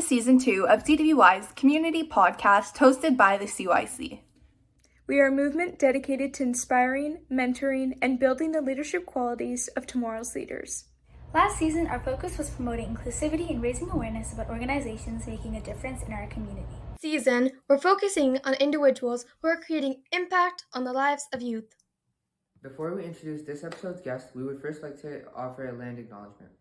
Season 2 of DTBY's community podcast hosted by the CYC. We are a movement dedicated to inspiring, mentoring, and building the leadership qualities of tomorrow's leaders. Last season, our focus was promoting inclusivity and raising awareness about organizations making a difference in our community. Season, we're focusing on individuals who are creating impact on the lives of youth. Before we introduce this episode's guest, we would first like to offer a land acknowledgement.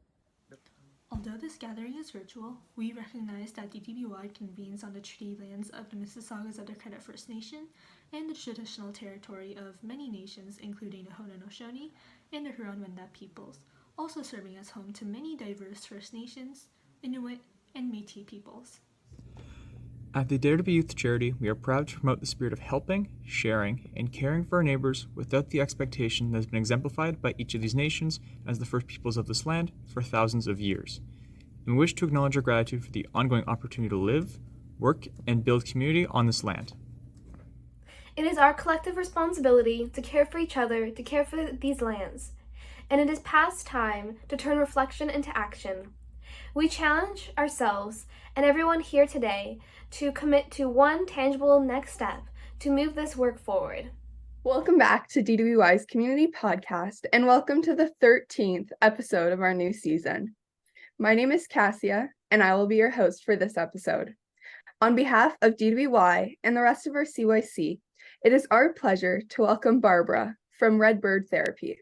Although this gathering is virtual, we recognize that DTBY convenes on the treaty lands of the Mississaugas of the Credit First Nation and the traditional territory of many nations, including the Haudenosaunee and the Huron-Wendat peoples, also serving as home to many diverse First Nations, Inuit, and Métis peoples. At the Dare to Be Youth charity, we are proud to promote the spirit of helping, sharing, and caring for our neighbors without the expectation that has been exemplified by each of these nations as the first peoples of this land for thousands of years. And we wish to acknowledge our gratitude for the ongoing opportunity to live, work, and build community on this land. It is our collective responsibility to care for each other, to care for these lands. And it is past time to turn reflection into action. We challenge ourselves and everyone here today to commit to one tangible next step to move this work forward. Welcome back to DTBY's community podcast, and welcome to the 13th episode of our new season. My name is Cassia, and I will be your host for this episode. On behalf of DTBY and the rest of our CYC, it is our pleasure to welcome Barbara from Redbird Therapy.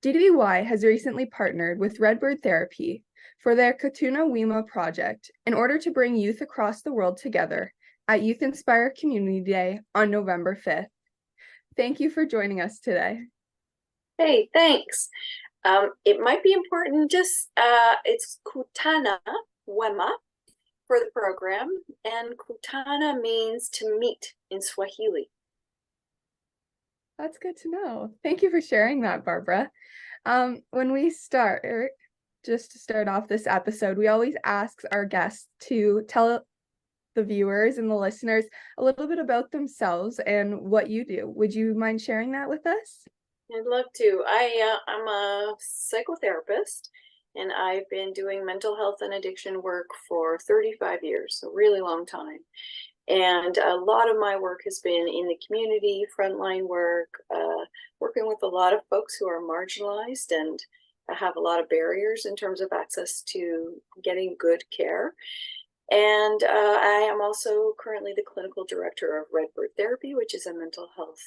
DTBY has recently partnered with Redbird Therapy for their Kutana Wema Project in order to bring youth across the world together at Youth Inspire Community Day on November 5th. Thank you for joining us today. Hey, thanks. It might be important, it's Kutana Wema for the program, and Kutana means to meet in Swahili. That's good to know. Thank you for sharing that, Barbara. When we start, just to start off this episode, we always ask our guests to tell the viewers and the listeners a little bit about themselves and what you do. Would you mind sharing that with us? I'd love to. I'm a psychotherapist, and I've been doing mental health and addiction work for 35 years, a really long time. And a lot of my work has been in the community, frontline work, working with a lot of folks who are marginalized and have a lot of barriers in terms of access to getting good care. And I am also currently the clinical director of Redbird Therapy, which is a mental health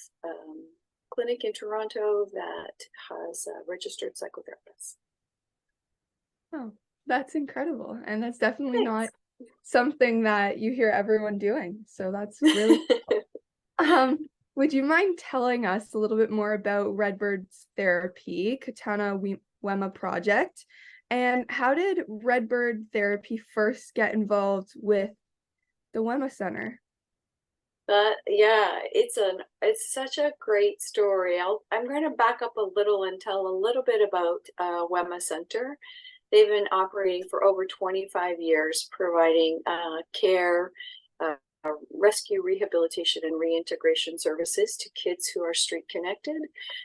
clinic in Toronto that has registered psychotherapists. Oh, that's incredible. And that's definitely not something that you hear everyone doing. So that's really cool. Would you mind telling us a little bit more about Redbird's Therapy, Kutana Wema Project, and how did Redbird Therapy first get involved with the Wema Centre? It's such a great story. I'm going to back up a little and tell a little bit about Wema Centre. They've been operating for over 25 years, providing care, rescue, rehabilitation, and reintegration services to kids who are street connected.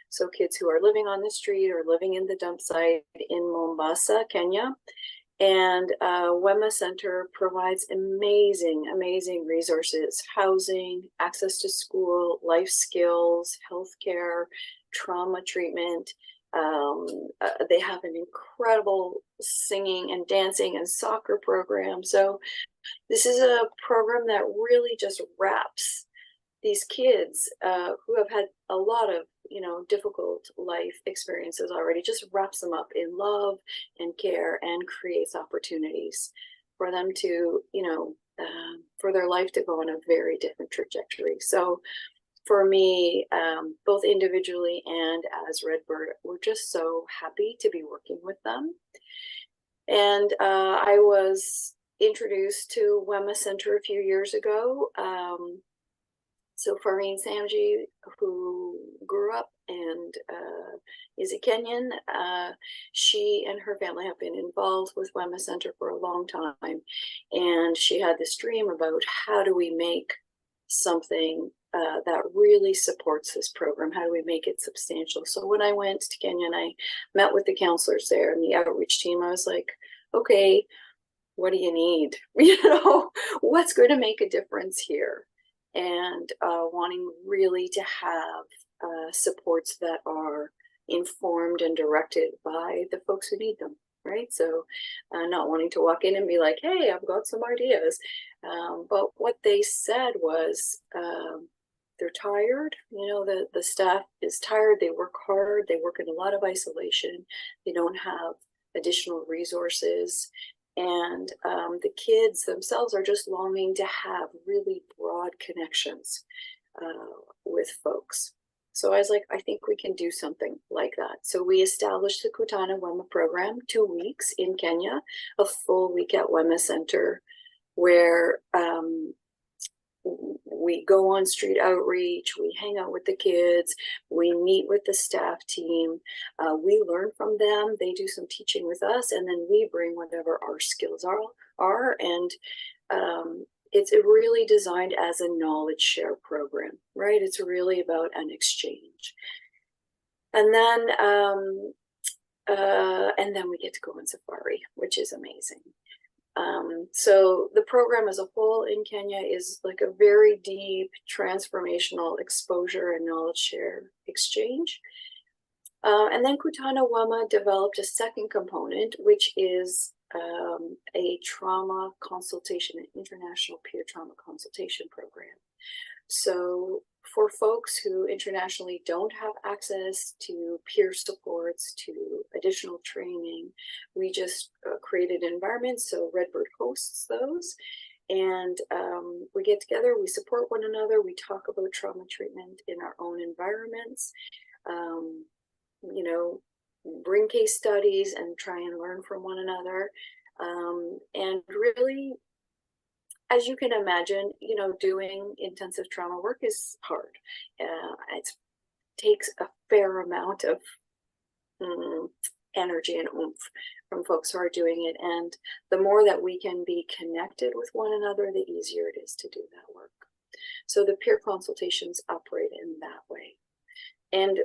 So kids who are living on the street or living in the dump site in Mombasa, Kenya. And Wema Centre provides amazing resources: housing, access to school, life skills, healthcare, trauma treatment. They have an incredible singing and dancing and soccer program. So this is a program that really just wraps these kids who have had a lot of, difficult life experiences already, just wraps them up in love and care and creates opportunities for them to, for their life to go on a very different trajectory. So for me, both individually and as Redbird, we're just so happy to be working with them. And I was introduced to Wema Centre a few years ago. So Fareen Samji, who grew up and is a Kenyan, she and her family have been involved with Wema Centre for a long time. And she had this dream about how do we make something that really supports this program? How do we make it substantial? So when I went to Kenya and I met with the counselors there and the outreach team, I was like, okay, what do you need? You know, what's going to make a difference here? And wanting really to have supports that are informed and directed by the folks who need them, right? So not wanting to walk in and be like, hey, I've got some ideas. But what they said was they're tired. You know, the staff is tired. They work hard. They work in a lot of isolation. They don't have additional resources. And the kids themselves are just longing to have really broad connections with folks. So I was like, I think we can do something like that. So we established the Kutana Wema program, 2 weeks in Kenya, a full week at Wema Centre, where we go on street outreach, we hang out with the kids, we meet with the staff team, we learn from them, they do some teaching with us, and then we bring whatever our skills are and it's really designed as a knowledge share program, right? It's really about an exchange. And then we get to go on safari, which is amazing. So the program as a whole in Kenya is like a very deep transformational exposure and knowledge share exchange. And then Kutana Wema developed a second component, which is a trauma consultation, an international peer trauma consultation program. So for folks who internationally don't have access to peer supports, to additional training, we just created environments. So Redbird hosts those. And we get together, we support one another, we talk about trauma treatment in our own environments, you know, bring case studies and try and learn from one another. And really, as you can imagine, you know, doing intensive trauma work is hard. It takes a fair amount of energy and oomph from folks who are doing it. And the more that we can be connected with one another, the easier it is to do that work. So the peer consultations operate in that way. And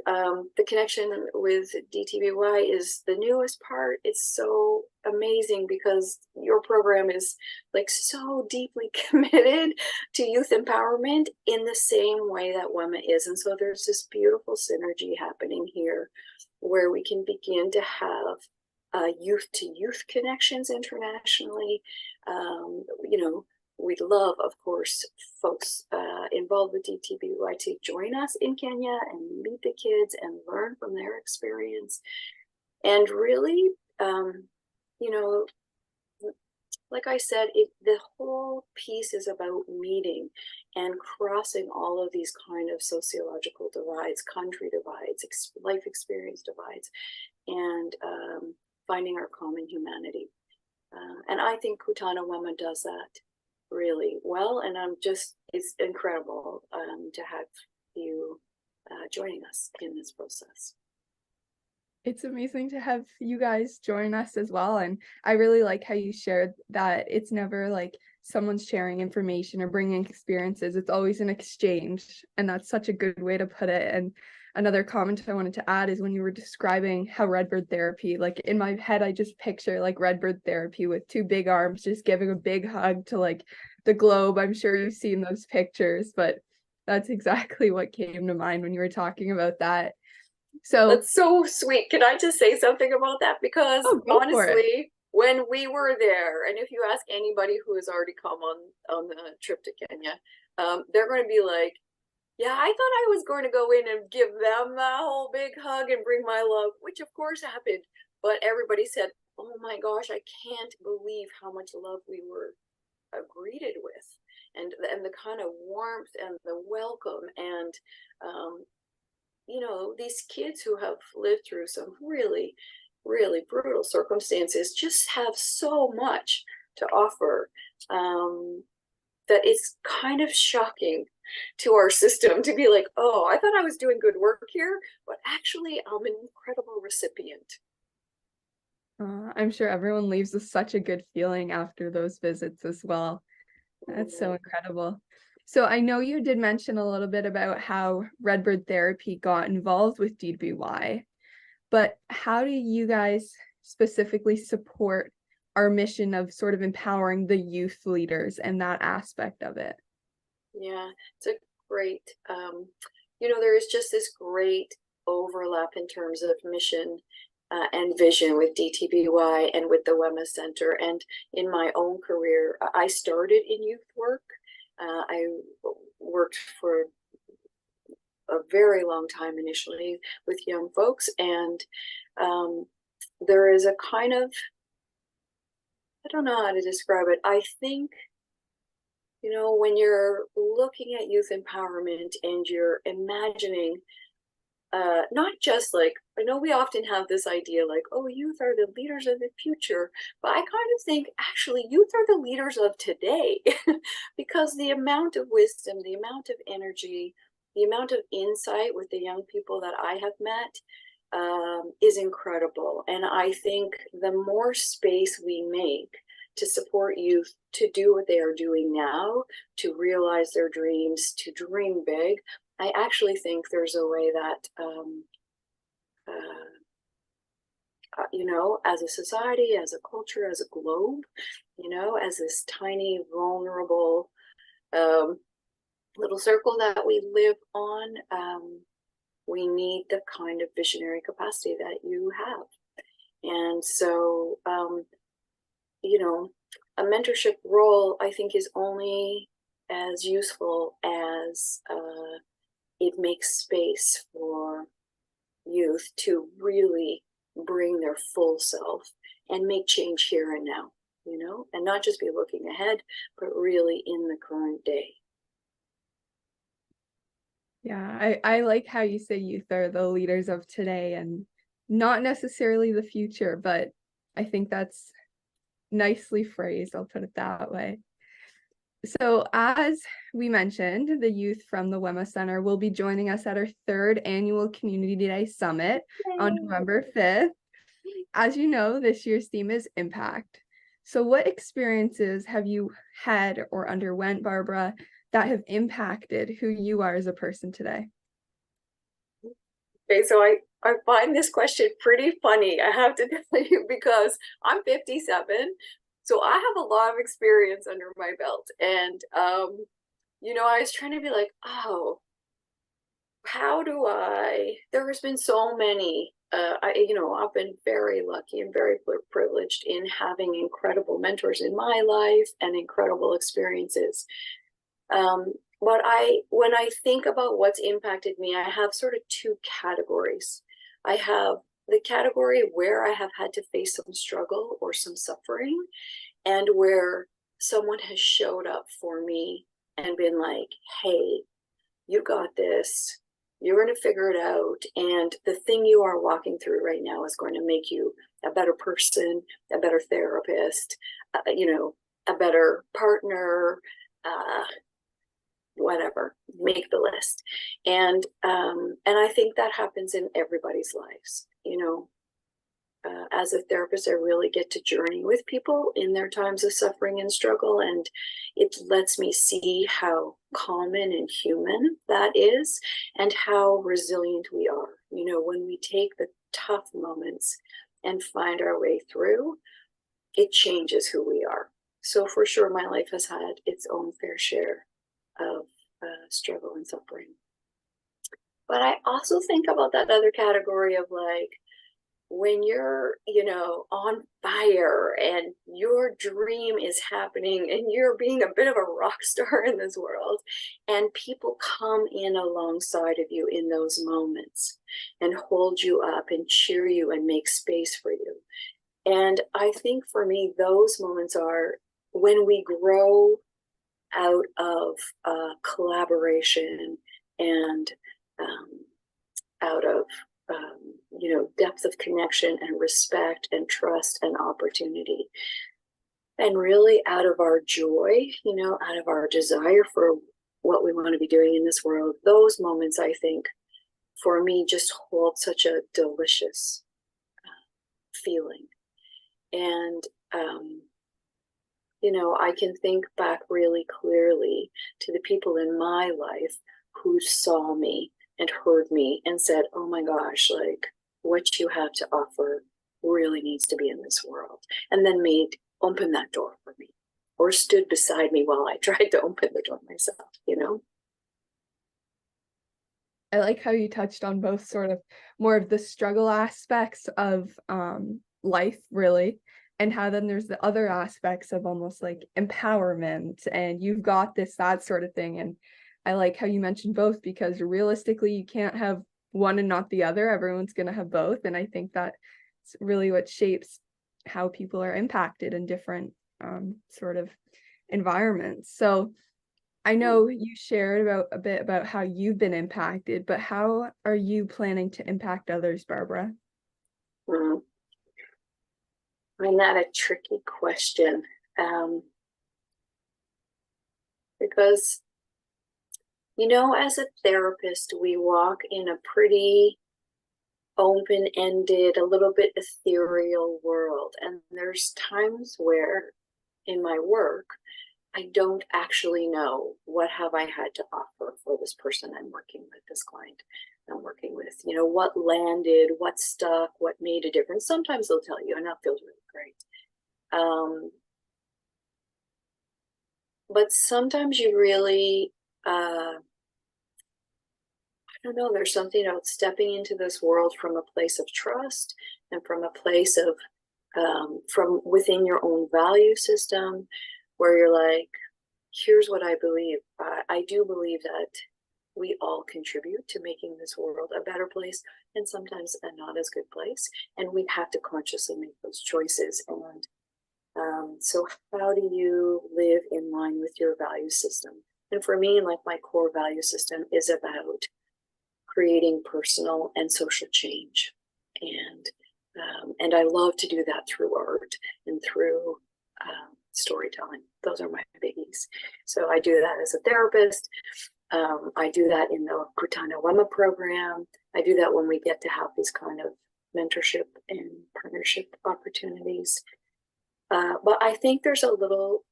the connection with DTBY is the newest part. It's so amazing because your program is like so deeply committed to youth empowerment in the same way that Wema is. And so there's this beautiful synergy happening here where we can begin to have youth to youth connections internationally. You know, we'd love, of course, folks involved with DTBY to join us in Kenya and meet the kids and learn from their experience. And really, you know, like I said, the whole piece is about meeting and crossing all of these kind of sociological divides, country divides, life experience divides, and finding our common humanity. And I think Kutana Wema does that really well, and it's incredible to have you joining us in this process. It's amazing to have you guys join us as well, and I really like how you shared that it's never like someone's sharing information or bringing experiences, it's always an exchange, and that's such a good way to put it. And another comment I wanted to add is when you were describing how Redbird therapy, like in my head, I just picture like Redbird therapy with 2 big arms, just giving a big hug to like the globe. I'm sure you've seen those pictures, but that's exactly what came to mind when you were talking about that. So that's so sweet. Can I just say something about that? Because honestly, when we were there, and if you ask anybody who has already come on the trip to Kenya, they're going to be like, yeah, I thought I was going to go in and give them a whole big hug and bring my love, which of course happened. But everybody said, oh my gosh, I can't believe how much love we were greeted with, and the kind of warmth and the welcome. And, you know, these kids who have lived through some really, really brutal circumstances just have so much to offer that it's kind of shocking to our system to be like, oh, I thought I was doing good work here, but actually I'm an incredible recipient. I'm sure everyone leaves with such a good feeling after those visits as well. That's so incredible. So I know you did mention a little bit about how Redbird Therapy got involved with DTBY, but how do you guys specifically support our mission of sort of empowering the youth leaders and that aspect of it. Yeah, it's a great, there is just this great overlap in terms of mission and vision with DTBY and with the Wema Centre. And in my own career, I started in youth work. I worked for a very long time initially with young folks, and there is a kind of, I don't know how to describe it. I think, when you're looking at youth empowerment and you're imagining, not just like, I know we often have this idea like, oh, youth are the leaders of the future, but I kind of think actually youth are the leaders of today because the amount of wisdom, the amount of energy, the amount of insight with the young people that I have met is incredible. And I think the more space we make to support youth to do what they are doing now, to realize their dreams, to dream big, I actually think there's a way that, as a society, as a culture, as a globe, as this tiny, vulnerable little circle that we live on, we need the kind of visionary capacity that you have. And so, a mentorship role, I think, is only as useful as it makes space for youth to really bring their full self and make change here and now, and not just be looking ahead, but really in the current day. Yeah, I like how you say youth are the leaders of today and not necessarily the future, but I think that's nicely phrased. I'll put it that way. So as we mentioned, the youth from the Wema Centre will be joining us at our 3rd annual Community Day Summit on November 5th. As you know, this year's theme is impact. So what experiences have you had or underwent, Barbara, that have impacted who you are as a person today? Okay, so I find this question pretty funny, I have to tell you, because I'm 57. So I have a lot of experience under my belt. And, I was trying to be like, oh, there has been so many, I've been very lucky and very privileged in having incredible mentors in my life and incredible experiences. But when I think about what's impacted me, I have sort of 2 categories. I have the category where I have had to face some struggle or some suffering, and where someone has showed up for me and been like, hey, you got this, you're going to figure it out, and the thing you are walking through right now is going to make you a better person, a better therapist, a better partner, whatever, make the list. And I think that happens in everybody's lives. As a therapist, I really get to journey with people in their times of suffering and struggle, and it lets me see how common and human that is, and how resilient we are. When we take the tough moments and find our way through, it changes who we are. So for sure, my life has had its own fair share of struggle and suffering. But I also think about that other category of like, when you're, on fire and your dream is happening and you're being a bit of a rock star in this world, and people come in alongside of you in those moments and hold you up and cheer you and make space for you. And I think for me, those moments are when we grow out of collaboration and out of depth of connection and respect and trust and opportunity, and really out of our joy, out of our desire for what we want to be doing in this world. Those moments, I think, for me, just hold such a delicious feeling. And I can think back really clearly to the people in my life who saw me and heard me and said, oh my gosh, like, what you have to offer really needs to be in this world, and then open that door for me, or stood beside me while I tried to open the door myself, you know? I like how you touched on both sort of more of the struggle aspects of life, really, and how then there's the other aspects of almost like empowerment and you've got this, that sort of thing. And I like how you mentioned both, because realistically you can't have one and not the other. Everyone's going to have both. And I think that's really what shapes how people are impacted in different sort of environments. So I know you shared a bit about how you've been impacted, but how are you planning to impact others, Barbara? I find that a tricky question, because, you know, as a therapist, we walk in a pretty open-ended, a little bit ethereal world. And there's times where in my work, I don't actually know what have I had to offer for this person I'm working with, this client I'm working with, you know, what landed, what stuck, what made a difference. Sometimes they'll tell you, and that feels really great. But sometimes you really, I don't know, there's something about stepping into this world from a place of trust and from a place of, from within your own value system, where you're like, here's what I believe. I do believe that we all contribute to making this world a better place, and sometimes a not as good place. And we have to consciously make those choices. And so how do you live in line with your value system? And for me, like, my core value system is about creating personal and social change. And I love to do that through art and through storytelling. Those are my biggies. So I do that as a therapist. I do that in the Kutana Wema program. I do that when we get to have these kind of mentorship and partnership opportunities. But I think there's a little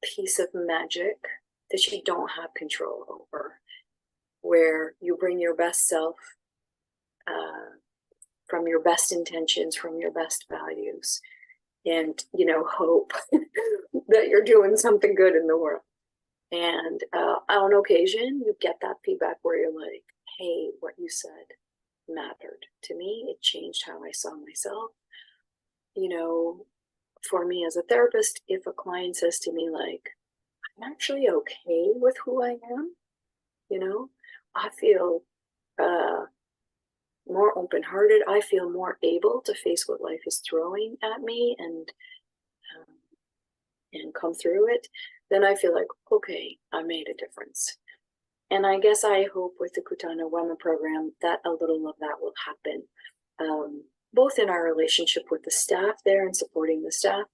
piece of magic that you don't have control over, where you bring your best self from your best intentions, from your best values, and, you know, hope that you're doing something good in the world. And on occasion, you get that feedback where you're like, hey, what you said mattered to me. It changed how I saw myself. You know, for me as a therapist, if a client says to me, like, I'm actually okay with who I am, you know, I feel more open-hearted. I feel more able to face what life is throwing at me and come through it. Then I feel like, okay, I made a difference. And I guess I hope with the Kutana Wema program that a little of that will happen, both in our relationship with the staff there and supporting the staff,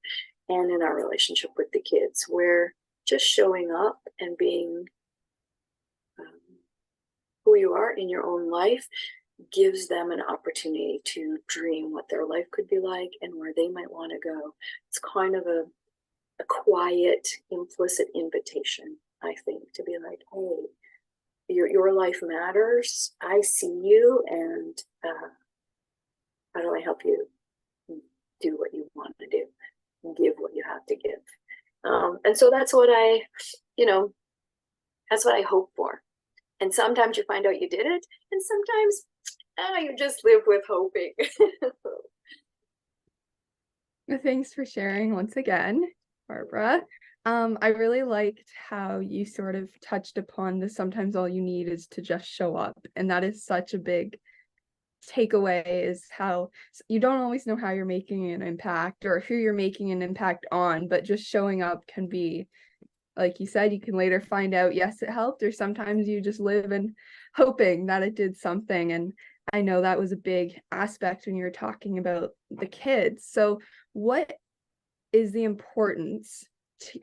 and in our relationship with the kids, where just showing up and being who you are in your own life gives them an opportunity to dream what their life could be like and where they might want to go. It's kind of a quiet, implicit invitation, I think, to be like, hey, your life matters. I see you, and how do I help you do what you want to do, and give what you have to give? And so that's what that's what I hope for. And sometimes you find out you did it, and sometimes you just live with hoping. Thanks for sharing once again, Barbara. I really liked how you sort of touched upon the sometimes all you need is to just show up. And that is such a big takeaway, is how you don't always know how you're making an impact or who you're making an impact on, but just showing up can be, like you said, you can later find out, yes, it helped, or sometimes you just live in hoping that it did something. And I know that was a big aspect when you were talking about the kids. So what is the importance,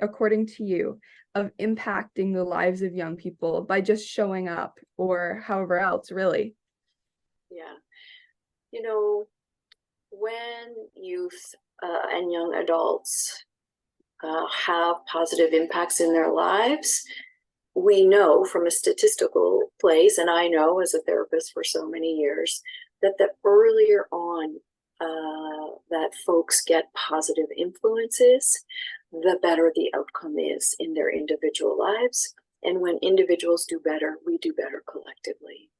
according to you, of impacting the lives of young people by just showing up or however else, really? Yeah. You know, when youth and young adults have positive impacts in their lives, we know from a statistical place, and I know as a therapist for so many years, that the earlier on that folks get positive influences, the better the outcome is in their individual lives. And when individuals do better, we do better collectively.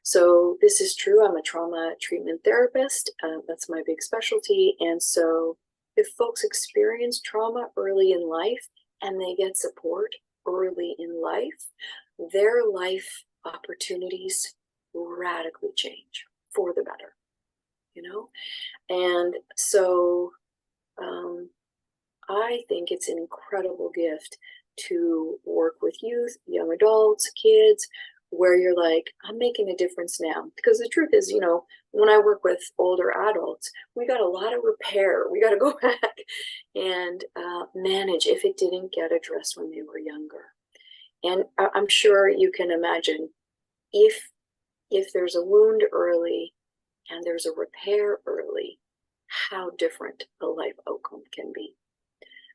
So this is true. I'm a trauma treatment therapist. That's my big specialty. And so if folks experience trauma early in life and they get support early in life, their life opportunities radically change for the better, you know? And so I think it's an incredible gift to work with youth, young adults, kids, where you're like, I'm making a difference now. Because the truth is, you know, when I work with older adults, we got a lot of repair. We got to go back and manage if it didn't get addressed when they were younger. And I'm sure you can imagine if there's a wound early and there's a repair early, how different a life outcome can be.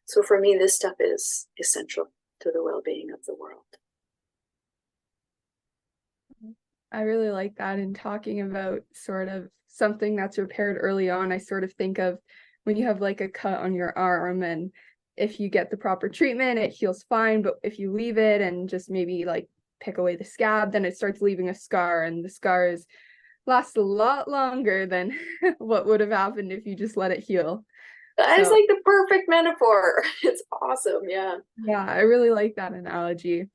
So for me, this stuff is essential to the well-being of the world. I really like that. And talking about sort of something that's repaired early on, I sort of think of when you have like a cut on your arm, and if you get the proper treatment, it heals fine. But if you leave it and just maybe like pick away the scab, then it starts leaving a scar, and the scars last a lot longer than what would have happened if you just let it heal. That is like the perfect metaphor. It's awesome. Yeah. Yeah, I really like that analogy.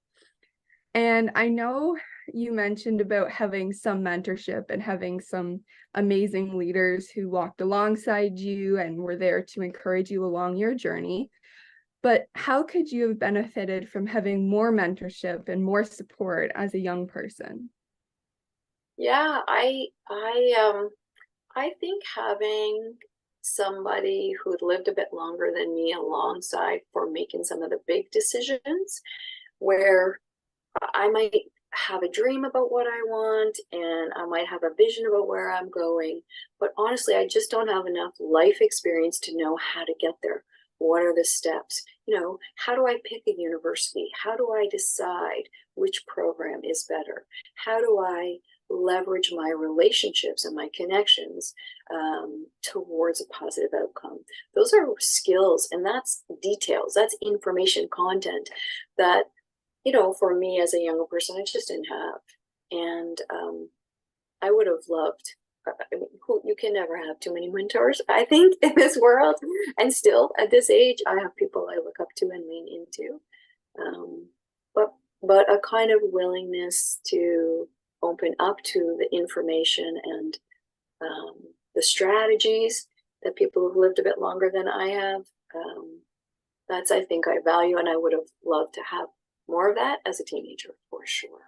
And I know you mentioned about having some mentorship and having some amazing leaders who walked alongside you and were there to encourage you along your journey. But how could you have benefited from having more mentorship and more support as a young person? Yeah, I think having somebody who'd lived a bit longer than me alongside for making some of the big decisions, where I might have a dream about what I want and I might have a vision about where I'm going, but honestly, I just don't have enough life experience to know how to get there. What are the steps? You know, how do I pick a university? How do I decide which program is better? How do I leverage my relationships and my connections towards a positive outcome? Those are skills, and that's details, that's information content that, you know, for me as a younger person, I just didn't have. And I would have loved, you can never have too many mentors, I think, in this world. And still at this age, I have people I look up to and lean into. But a kind of willingness to open up to the information and the strategies that people who've lived a bit longer than I have. That's, I think, I value, and I would have loved to have more of that as a teenager, for sure.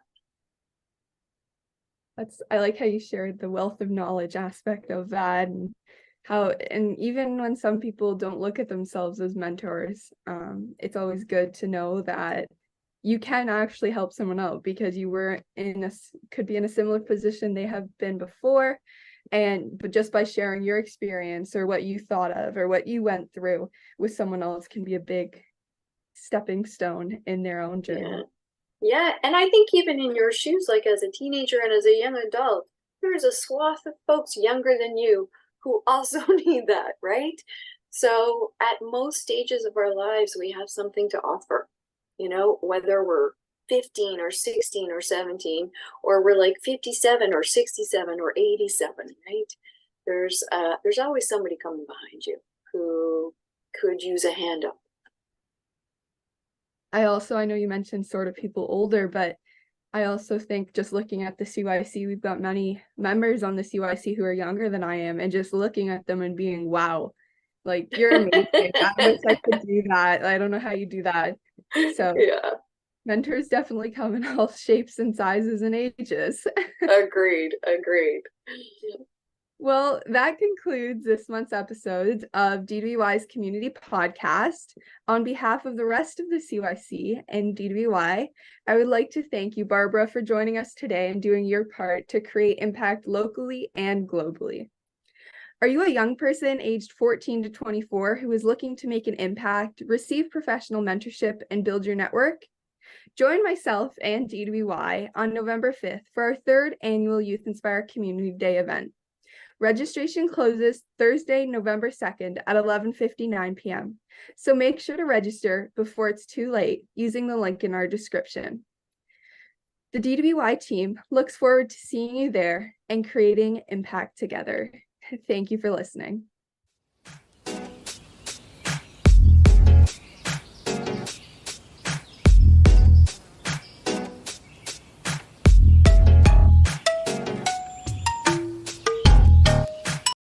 I like how you shared the wealth of knowledge aspect of that, and how, and even when some people don't look at themselves as mentors, it's always good to know that you can actually help someone out because you were could be in a similar position they have been before, but just by sharing your experience or what you thought of or what you went through with someone else can be a big stepping stone in their own journey. Yeah, and I think even in your shoes, like as a teenager and as a young adult, there's a swath of folks younger than you who also need that, right? So at most stages of our lives, we have something to offer, you know, whether we're 15 or 16 or 17, or we're like 57 or 67 or 87, right? There's always somebody coming behind you who could use a hand up. I know you mentioned sort of people older, but I also think just looking at the CYC, we've got many members on the CYC who are younger than I am, and just looking at them and being, wow, like, you're amazing. I wish I could do that. I don't know how you do that. So yeah, mentors definitely come in all shapes and sizes and ages. Agreed. Well, that concludes this month's episode of DTBY's Community Podcast. On behalf of the rest of the CYC and DTBY, I would like to thank you, Barbara, for joining us today and doing your part to create impact locally and globally. Are you a young person aged 14 to 24 who is looking to make an impact, receive professional mentorship, and build your network? Join myself and DTBY on November 5th for our 3rd annual Youth Inspire Community Day event. Registration closes Thursday, November 2nd at 11:59 p.m. So make sure to register before it's too late using the link in our description. The DTBY team looks forward to seeing you there and creating impact together. Thank you for listening.